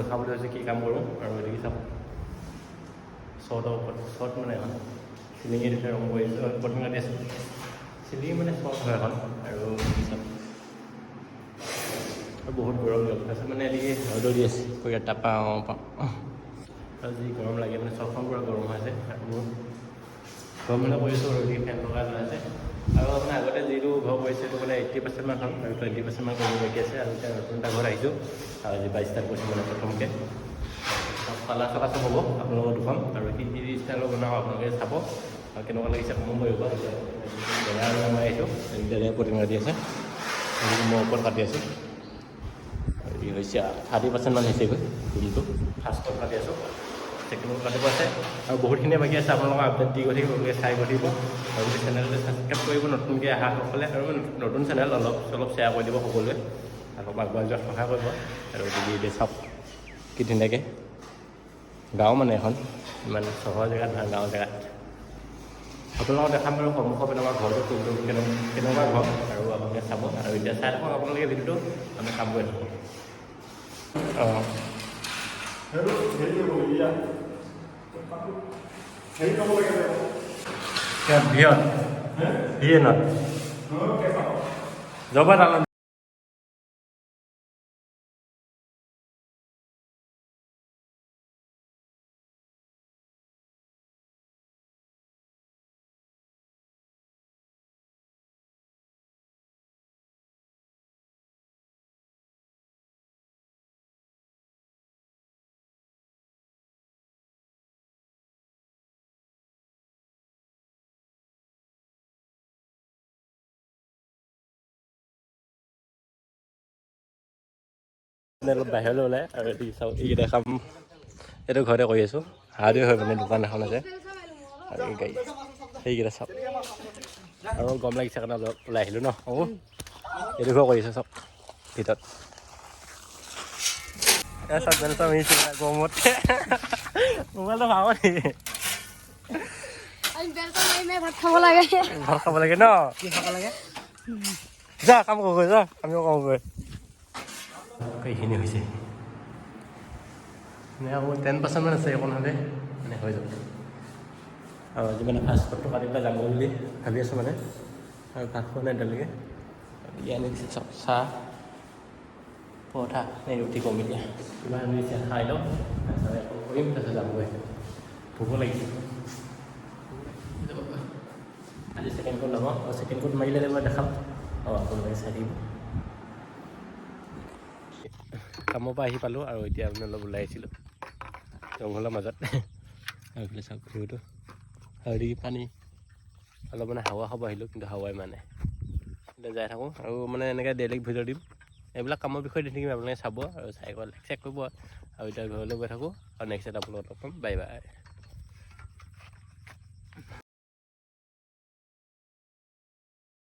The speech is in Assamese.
দেখাবলৈ হৈছে কি কাম কৰোঁ আৰু এদিকে চাওক শ্বৰ্ট মানে এখন চিলিঙি দিছে ৰং কৰিছোঁ প্ৰথম কাটি আছোঁ চিলিঙি মানে শ্বৰ্ট হয় এখন আৰু চাওক বহুত গৰম লগ আছে মানে এদিকে ৰ'দত দি আছে ইয়াত পাওঁ আৰু যি গৰম লাগে মানে চবখন পূৰা গৰম হৈ আছে আৰু বহুত গৰম মানে কৰিছোঁ ৰ'দি ফেন লগাই আছে আৰু মানে আগতে যিটো ঘৰ কৰিছে সেইটো মানে 80% মান হ'ল আৰু 20% মান কৰিব বাকী আছে আৰু এতিয়া নতুন এটা ঘৰ আহিছোঁ আৰু আজি 22 ষ্টাৰ্ট কৰিছোঁ মানে প্ৰথমকৈ কালাৰ চালাৰ চব হ'ব আপোনালোকৰ দুখন আৰু কি ষ্টাইলৰ বনাওঁ আপোনালোকে চাব আৰু কেনেকুৱা লাগিছে কম কৰিব এতিয়া মই আহিছোঁ এতিয়া প্ৰতিমা কাটি আছে মই ওপৰত কাটি আছোঁ এই হৈছে 30% মান হৈছেগৈ ৰুমটো ফাৰ্ষ্টত কাটি আছোঁ ছেকেণ্ডত কাটিব আছে আৰু বহুতখিনিয়ে বাকী আছে আপোনালোকৰ আপডেট দি গৈ থাকিব আপোনালোকে চাই গৈ থাকিব আৰু চেনেলটো ছাবস্ক্ৰাইব কৰিব নতুনকৈ অহাসকলে আৰু নতুন চেনেল অলপ শ্বেয়াৰ কৰি দিব সকলোৱে অলপ আগবঢ়াই যোৱাত সহায় কৰিব আৰু যদি চাওক কি ধুনীয়াকৈ গাঁও মানে এখন ইমান চহৰ জেগাত নহয় গাঁও জেগাত আপোনালোকক দেখাম বাৰু সন্মুখত আমাৰ ঘৰটো কেনেকুৱা ঘৰ আৰু আপোনালোকে চাব আৰু এতিয়া চাই থাকক আপোনালোকে ভিডিঅ'টো আমি কাম কৰি থাকোঁ অঁ ভিয়েনত জবা ডাঙৰ অলপ বাহিৰলৈ ওলাই আৰু চাওক এইকেইটা কাম এইটো ঘৰতে কৰি আছোঁ হাৰ্ডৱেৰ হয় মানে দোকান এখন আছে আৰু এই গাড়ী সেইকেইটা চাওক আৰু গৰম লাগিছে কাৰণে অলপ ওলাই আহিলোঁ ন অঁ এইটো ঘৰ কৰি আছোঁ চাওক ভিতৰত চাওক বেলচা মিলিছে গৰমত মোবাইলটো ভাও নেকি ভাত খাব লাগে ন কি খাব লাগে যা কাম কৰোঁ যা আমিও কৰোঁগৈ এইখিনি হৈছে মানে আৰু 10% মান আছে অকণ হ'লে মানে হৈ যাব আৰু আজি মানে ফাষ্ট ফুডটো কাটি পেলাই যাম বুলি ভাবি আছোঁ মানে আৰু ভাত খোৱা নাই এতিয়ালৈকে এতিয়া আনি দিছে চাহ পৰঠা এই ৰুটি কম এতিয়া কিবা আনি দিছে খাই লওঁ তাৰপিছত আকৌ কৰিম তাৰপিছত যামগৈ ভোক লাগিছে আজি ছেকেণ্ড কোড ল'ব আৰু ছেকেণ্ড কোড মাৰিলে মই দেখাম অঁ আপোনালোকে চাই দিব কামৰ পৰা আহি পালোঁ আৰু এতিয়া আপুনি অলপ ওলাই আহিছিলোঁ জংঘলৰ মাজত আৰু এইফালে চাওক ভিউটো আৰু এদিকে পানী অলপ মানে হাৱা খাব আহিলোঁ কিন্তু হাৱাই মানে এতিয়া যাই থাকোঁ আৰু মানে এনেকৈ ডেইলি ভিডিঅ' দিম এইবিলাক কামৰ বিষয়ে দি থাকিম আপোনালোকে চাব আৰু চাই চেক কৰিব আৰু এতিয়া ঘৰলৈ গৈ থাকোঁ আৰু নেক্সট এটা আপোনালোকক লগ পাম বাই বাই